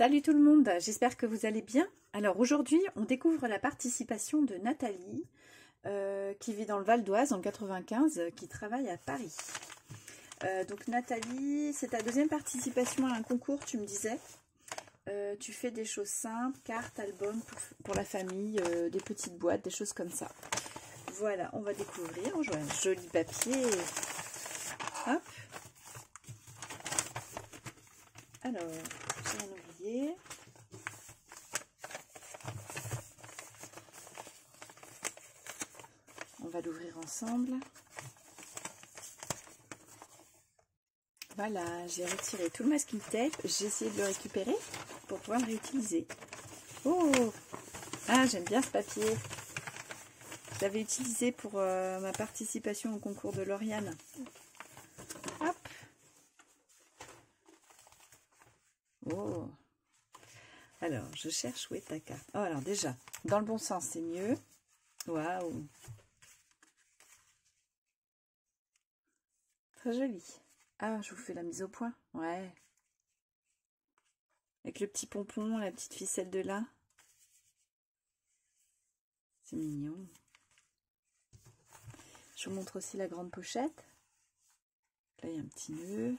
Salut tout le monde, j'espère que vous allez bien. Alors aujourd'hui, on découvre la participation de Nathalie, qui vit dans le Val d'Oise en 95, qui travaille à Paris. Donc Nathalie, c'est ta deuxième participation à un concours, tu me disais. Tu fais des choses simples, cartes, albums pour la famille, des petites boîtes, des choses comme ça. Voilà, on va découvrir. On joue un joli papier. Hop. Alors, j'ai un ouvrier. On va l'ouvrir ensemble. Voilà, j'ai retiré tout le masking tape. J'ai essayé de le récupérer pour pouvoir le réutiliser. Oh! Ah, j'aime bien ce papier. Je l'avais utilisé pour ma participation au concours de Lauriane. Hop! Oh! Alors, je cherche où est ta carte. Oh, alors déjà, dans le bon sens, c'est mieux. Waouh! Très joli. Ah, je vous fais la mise au point. Ouais. Avec le petit pompon, la petite ficelle de là. C'est mignon. Je vous montre aussi la grande pochette. Là, il y a un petit nœud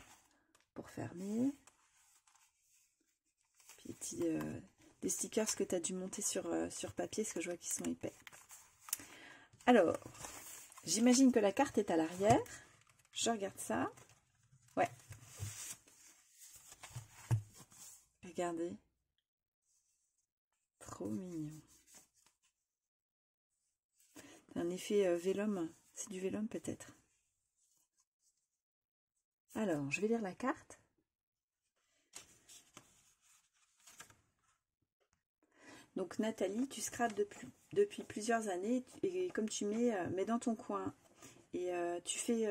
pour fermer. Puis des stickers que tu as dû monter sur papier, parce que je vois qu'ils sont épais. Alors, j'imagine que la carte est à l'arrière. Je regarde ça. Ouais. Regardez. Trop mignon. C'est un effet vélum. C'est du vélum peut-être. Alors, je vais lire la carte. Donc Nathalie, tu scrapes depuis plusieurs années et comme tu mets dans ton coin et tu fais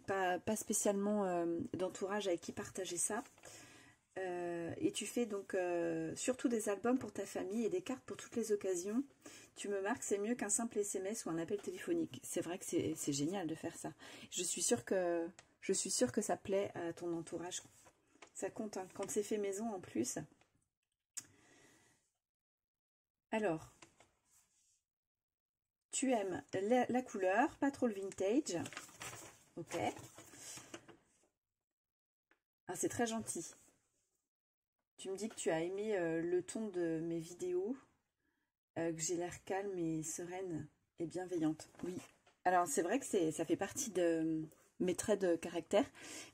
pas spécialement d'entourage avec qui partager ça. Et tu fais donc surtout des albums pour ta famille et des cartes pour toutes les occasions. Tu me marques, c'est mieux qu'un simple SMS ou un appel téléphonique. C'est vrai que c'est génial de faire ça. Je suis sûre que ça plaît à ton entourage. Ça compte, hein, quand c'est fait maison en plus. Alors, tu aimes la couleur, pas trop le vintage. Ok. Ah, c'est très gentil. Tu me dis que tu as aimé le ton de mes vidéos, que j'ai l'air calme et sereine et bienveillante. Oui. Alors, c'est vrai que ça fait partie de mes traits de caractère,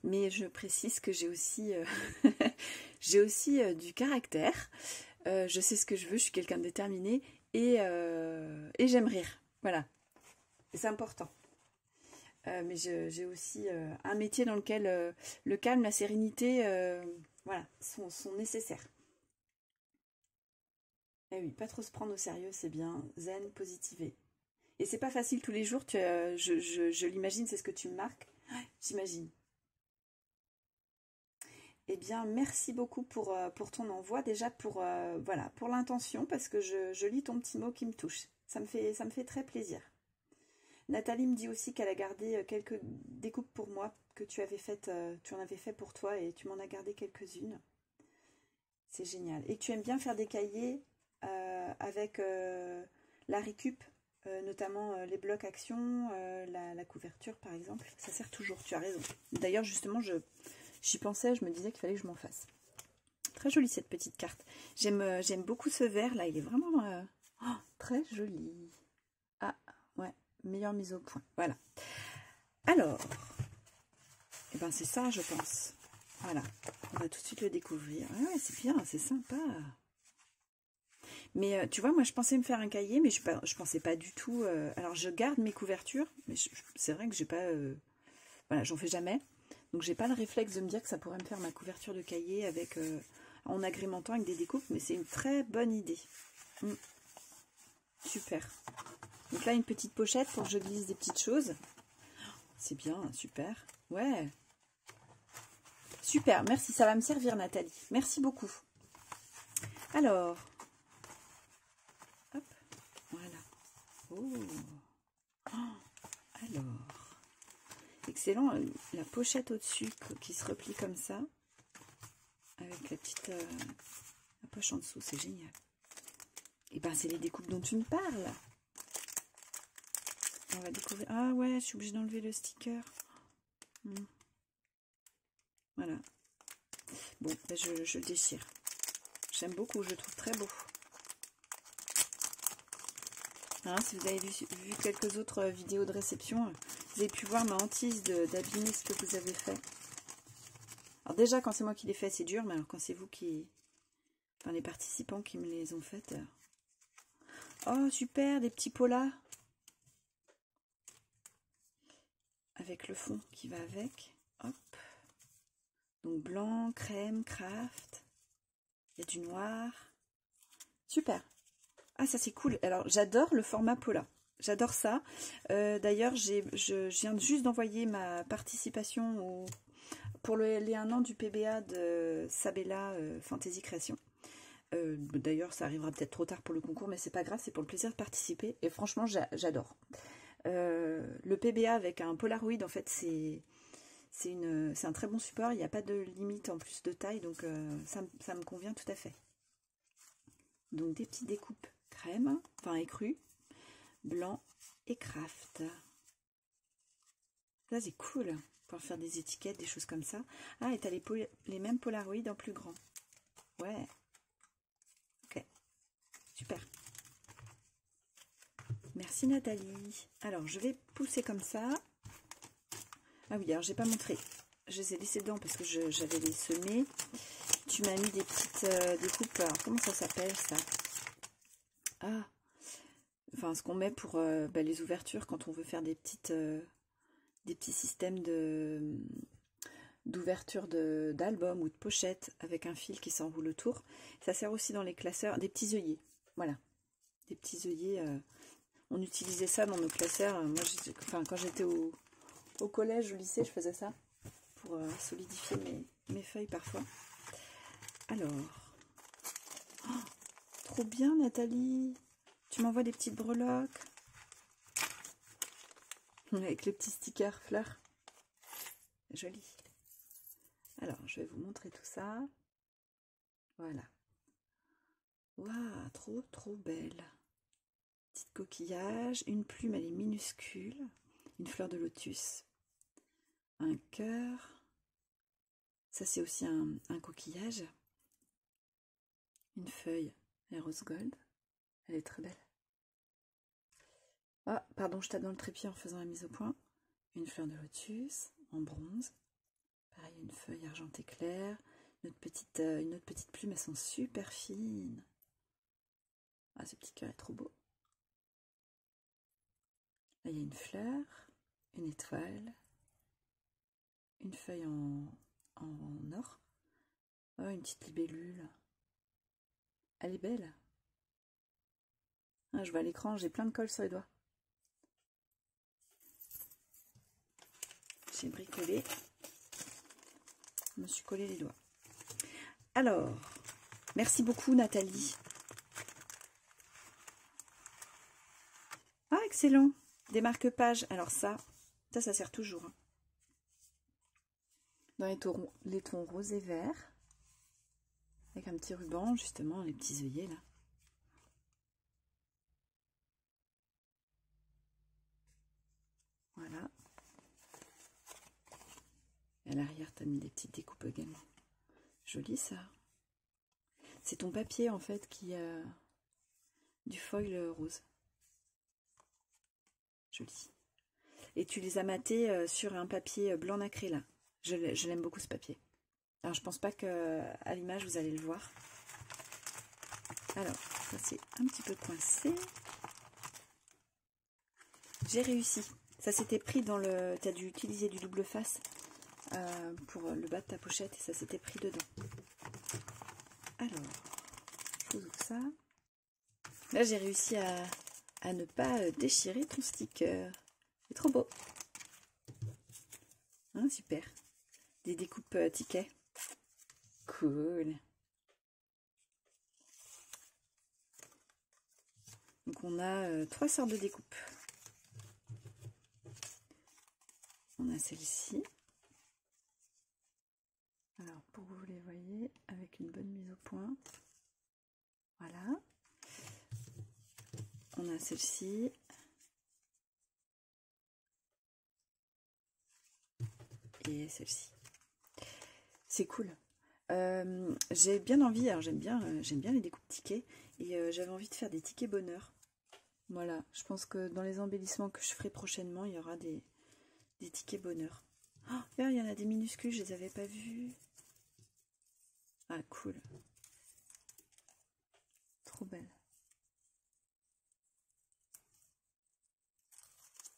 mais je précise que j'ai aussi, j'ai aussi du caractère. Je sais ce que je veux, je suis quelqu'un de déterminé et j'aime rire. Voilà. C'est important. Mais j'ai aussi un métier dans lequel le calme, la sérénité, voilà, sont nécessaires. Et oui, pas trop se prendre au sérieux, c'est bien. Zen, positiver. Et c'est pas facile tous les jours, je l'imagine, c'est ce que tu me marques. Ouais, j'imagine. Eh bien, merci beaucoup pour ton envoi, déjà voilà, pour l'intention, parce que je lis ton petit mot qui me touche. Ça me fait très plaisir. Nathalie me dit aussi qu'elle a gardé quelques découpes pour moi que tu en avais fait pour toi et tu m'en as gardé quelques-unes. C'est génial. Et que tu aimes bien faire des cahiers avec la récup, notamment les blocs action, la couverture par exemple. Ça sert toujours, tu as raison. D'ailleurs, justement, j'y pensais, je me disais qu'il fallait que je m'en fasse. Très jolie cette petite carte. J'aime beaucoup ce vert là, il est vraiment très joli. Ah, ouais, meilleure mise au point. Voilà. Alors, eh ben c'est ça, je pense. Voilà, on va tout de suite le découvrir. Ah ouais, c'est bien, c'est sympa. Mais tu vois, moi, je pensais me faire un cahier, mais je pensais pas du tout... alors, je garde mes couvertures, mais c'est vrai que j'ai pas... voilà, j'en fais jamais. Donc, j'ai pas le réflexe de me dire que ça pourrait me faire ma couverture de cahier avec en agrémentant avec des découpes, mais c'est une très bonne idée. Super. Donc là, une petite pochette pour que je glisse des petites choses. C'est bien, super. Ouais. Super, merci, ça va me servir Nathalie. Merci beaucoup. Alors, hop, voilà. Oh. Alors, excellent, la pochette au-dessus qui se replie comme ça, avec la petite La poche en dessous, c'est génial. Et ben c'est les découpes dont tu me parles. On va découvrir. Ah ouais, je suis obligée d'enlever le sticker. Voilà. Bon, ben je le déchire. J'aime beaucoup, je le trouve très beau. Hein, si vous avez vu quelques autres vidéos de réception, vous avez pu voir ma hantise d'abîmer ce que vous avez fait. Alors déjà, quand c'est moi qui les fais, c'est dur, mais alors quand c'est vous qui... Enfin, les participants qui me les ont faites... Oh, super, des petits polas. Avec le fond qui va avec. Hop. Donc blanc, crème, craft. Il y a du noir. Super. Ah, ça c'est cool. Alors, j'adore le format pola. J'adore ça. D'ailleurs, je viens juste d'envoyer ma participation pour les 1 an du PBA de Sabella Fantasy Création. D'ailleurs, ça arrivera peut-être trop tard pour le concours, mais c'est pas grave, c'est pour le plaisir de participer. Et franchement, j'adore. Le PBA avec un Polaroid, en fait, c'est un très bon support. Il n'y a pas de limite en plus de taille, donc ça me convient tout à fait. Donc des petites découpes crème, enfin écru, blanc et craft. Ça c'est cool pour faire des étiquettes, des choses comme ça. Ah, et t'as les mêmes Polaroid en plus grand. Ouais. Ok. Super. Merci Nathalie. Alors je vais pousser comme ça. Ah oui, alors j'ai pas montré. Je les ai laissés dedans parce que j'avais les semés. Tu m'as mis des petites découpes. Alors comment ça s'appelle ça? Ah, enfin ce qu'on met pour les ouvertures quand on veut faire des petits systèmes d'ouverture d'albums ou de pochettes avec un fil qui s'enroule autour. Ça sert aussi dans les classeurs, des petits œillets. Voilà, des petits œillets. On utilisait ça dans nos classeurs. Moi, quand j'étais au collège, au lycée, je faisais ça pour solidifier mes feuilles parfois. Alors, oh, trop bien Nathalie. Tu m'envoies des petites breloques avec le petit sticker fleur. Joli. Alors, je vais vous montrer tout ça. Voilà. Waouh, trop belle. Petit coquillage. Une plume, elle est minuscule. Une fleur de lotus. Un cœur. Ça, c'est aussi un coquillage. Une feuille, elle est rose gold. Elle est très belle. Ah, pardon, je tape dans le trépied en faisant la mise au point. Une fleur de lotus en bronze. Pareil, une feuille argentée claire. Une autre petite plume, elles sont super fines. Ah, ce petit cœur est trop beau. Là, il y a une fleur, une étoile, une feuille en or. Oh, une petite libellule. Elle est belle. Ah, je vois à l'écran, j'ai plein de colle sur les doigts. J'ai bricolé. Je me suis collé les doigts. Alors, merci beaucoup Nathalie. Ah, excellent. Des marque-pages. Alors ça sert toujours. Hein. Dans les tons rose et vert. Avec un petit ruban, justement, les petits œillets là. Voilà. Et à l'arrière, tu as mis des petites découpes également. Joli ça. C'est ton papier en fait qui a du foil rose. Joli. Et tu les as matés sur un papier blanc nacré là. Je l'aime beaucoup ce papier. Alors je pense pas qu'à l'image vous allez le voir. Alors, ça c'est un petit peu coincé. J'ai réussi. Ça s'était pris dans le... Tu as dû utiliser du double face pour le bas de ta pochette et ça s'était pris dedans. Alors, je vous ouvre ça. Là, j'ai réussi à ne pas déchirer ton sticker. C'est trop beau. Hein, super. Des découpes tickets. Cool. Donc, on a 3 sortes de découpes. On a celle-ci. Alors, pour que vous les voyez, avec une bonne mise au point. On a celle-ci. Et celle-ci. C'est cool. J'ai bien envie, alors j'aime bien les découpes tickets. Et j'avais envie de faire des tickets bonheur. Voilà, je pense que dans les embellissements que je ferai prochainement, il y aura des tickets bonheur. Oh, il y en a des minuscules, je les avais pas vus. Ah, cool. Trop belles.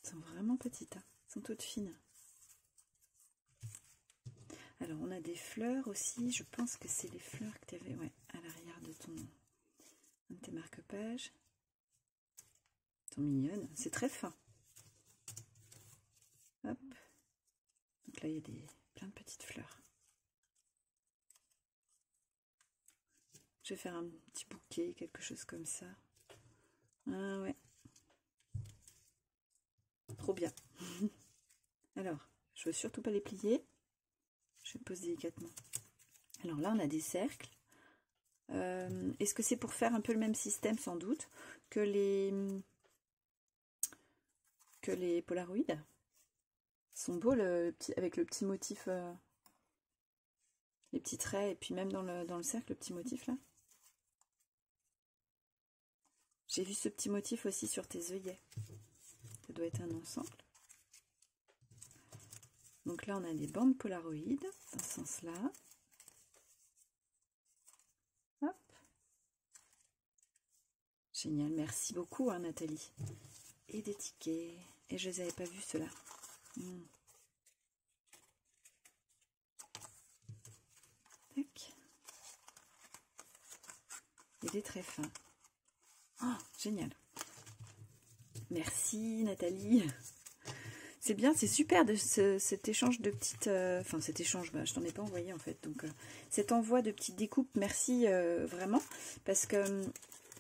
Elles sont vraiment petites, hein. Elles sont toutes fines. Alors, on a des fleurs aussi. Je pense que c'est les fleurs que tu avais, ouais, à l'arrière de tes marque-pages. Elles sont mignonnes. C'est très fin. Hop. Donc là, il y a plein de petites fleurs. Je vais faire un petit bouquet, quelque chose comme ça. Ah ouais. Trop bien. Alors, je veux surtout pas les plier. Je pose délicatement. Alors là, on a des cercles. Est-ce que c'est pour faire un peu le même système, sans doute, que les Polaroids? Ils sont beaux avec le petit motif, les petits traits, et puis même dans le cercle, le petit motif là. J'ai vu ce petit motif aussi sur tes œillets. Ça doit être un ensemble. Donc là, on a des bandes Polaroid dans ce sens-là. Hop. Génial, merci beaucoup, hein, Nathalie. Et des tickets. Et je les avais pas vus, ceux-là. Tac. Et des très fins. Oh, génial. Merci, Nathalie. C'est bien, c'est super cet échange de petites... Enfin, cet échange, bah, je t'en ai pas envoyé en fait. Donc, cet envoi de petites découpes, merci vraiment. Parce que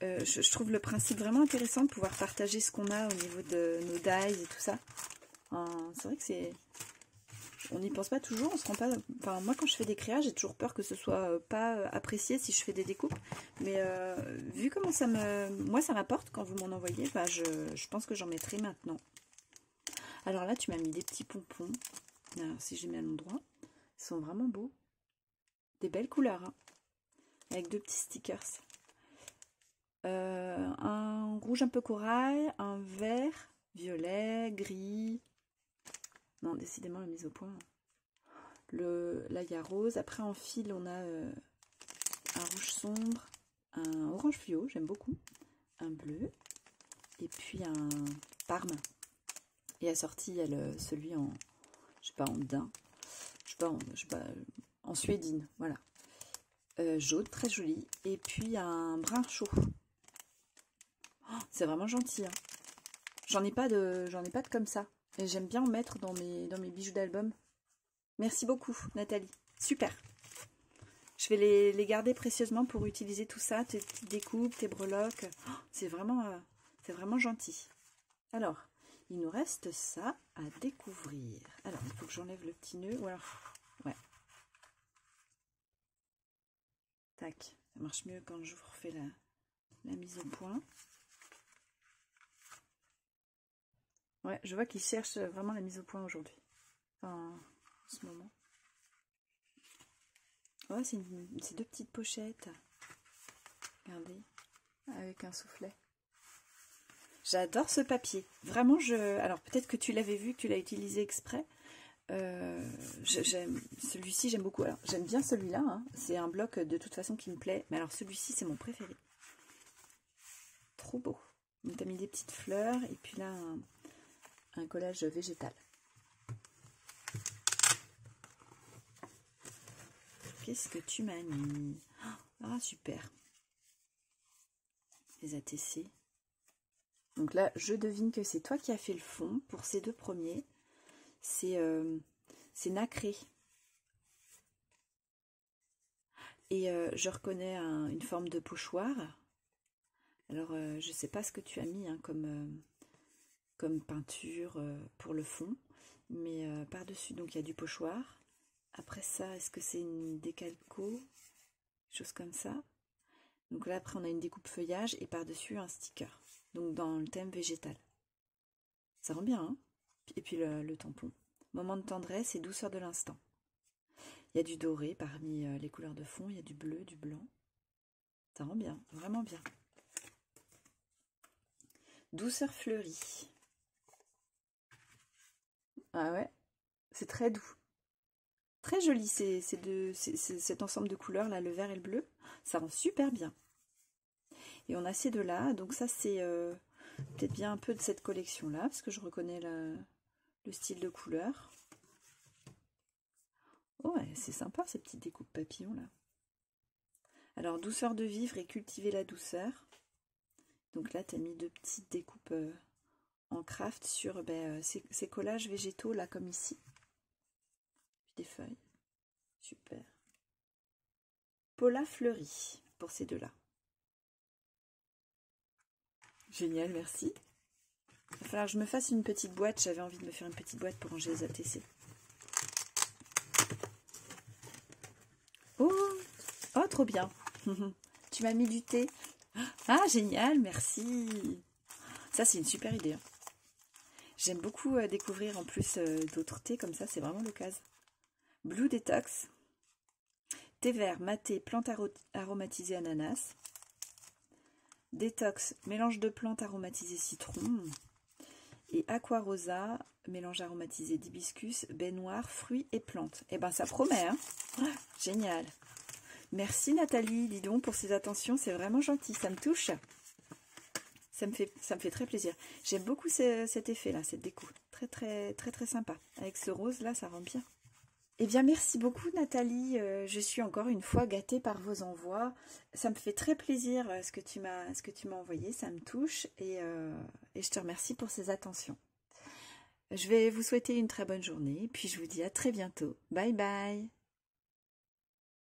je trouve le principe vraiment intéressant de pouvoir partager ce qu'on a au niveau de nos dies et tout ça. C'est vrai que c'est... On n'y pense pas toujours, on se rend pas... Enfin, moi, quand je fais des créas, j'ai toujours peur que ce soit pas apprécié si je fais des découpes. Mais vu comment ça me... Moi, ça m'apporte quand vous m'en envoyez, bah, je pense que j'en mettrai maintenant. Alors là, tu m'as mis des petits pompons. Alors, si je les mets à l'endroit, ils sont vraiment beaux. Des belles couleurs, hein, avec deux petits stickers. Un rouge un peu corail, un vert, violet, gris. Non, décidément, la mise au point. Là, il y a rose. Après, en fil, on a un rouge sombre, un orange fluo, j'aime beaucoup, un bleu, et puis un parme. Et assorti, il y a celui en, je sais pas, en daim, je sais pas, en suédine, voilà. Jaune, très joli, et puis un brun chaud. Oh, c'est vraiment gentil, hein. J'en ai pas de comme ça. Et j'aime bien en mettre dans mes bijoux d'album. Merci beaucoup, Nathalie. Super. Je vais les garder précieusement pour utiliser tout ça, tes petites découpes, tes breloques. Oh, c'est vraiment gentil. Alors, il nous reste ça à découvrir. Alors, il faut que j'enlève le petit nœud. Voilà. Ouais. Tac. Ça marche mieux quand je vous refais la mise au point. Ouais, je vois qu'ils cherchent vraiment la mise au point aujourd'hui. Enfin, en ce moment. Ouais, c'est deux petites pochettes. Regardez. Avec un soufflet. J'adore ce papier. Vraiment, alors peut-être que tu l'avais vu, que tu l'as utilisé exprès. Celui-ci, j'aime beaucoup. Alors, j'aime bien celui-là. Hein. C'est un bloc de toute façon qui me plaît. Mais alors, celui-ci, c'est mon préféré. Trop beau. Donc, tu as mis des petites fleurs. Et puis là, un collage végétal. Qu'est-ce que tu m'as mis? Ah, super. Les ATC. Donc là, je devine que c'est toi qui as fait le fond pour ces deux premiers. C'est nacré. Et je reconnais une forme de pochoir. Alors, je ne sais pas ce que tu as mis hein, comme peinture pour le fond. Mais par-dessus, donc il y a du pochoir. Après ça, est-ce que c'est une décalco? Chose comme ça. Donc là, après, on a une découpe feuillage et par-dessus un sticker. Donc dans le thème végétal. Ça rend bien, hein? Et puis le tampon. Moment de tendresse et douceur de l'instant. Il y a du doré parmi les couleurs de fond. Il y a du bleu, du blanc. Ça rend bien, vraiment bien. Douceur fleurie. Ah ouais, c'est très doux. Très joli cet ensemble de couleurs là, le vert et le bleu. Ça rend super bien. Et on a ces deux-là, donc ça c'est peut-être bien un peu de cette collection-là, parce que je reconnais le style de couleur. Oh ouais, c'est sympa ces petites découpes papillons là. Alors, douceur de vivre et cultiver la douceur. Donc là, tu as mis deux petites découpes en craft sur ces collages végétaux là, comme ici. Puis des feuilles. Super. Paula fleurie pour ces deux-là. Génial, merci. Il va falloir que je me fasse une petite boîte. J'avais envie de me faire une petite boîte pour ranger les ATC. Oh, oh, trop bien. Tu m'as mis du thé. Ah, génial, merci. Ça, c'est une super idée. Hein. J'aime beaucoup découvrir en plus d'autres thés comme ça. C'est vraiment l'occasion. Blue Detox. Thé vert, maté, plante aromatisée ananas. Détox, mélange de plantes aromatisées citron. Et Aqua Rosa, mélange aromatisé d'hibiscus, baie noire, fruits et plantes. Eh ben ça promet, hein. Génial. Merci Nathalie, dis donc pour ces attentions, c'est vraiment gentil, ça me touche. Ça me fait très plaisir. J'aime beaucoup cet effet là, cette déco. Très très très très sympa. Avec ce rose là, ça rend bien. Eh bien, merci beaucoup Nathalie. Je suis encore une fois gâtée par vos envois. Ça me fait très plaisir ce que tu m'as envoyé. Ça me touche et je te remercie pour ces attentions. Je vais vous souhaiter une très bonne journée. Puis je vous dis à très bientôt. Bye bye.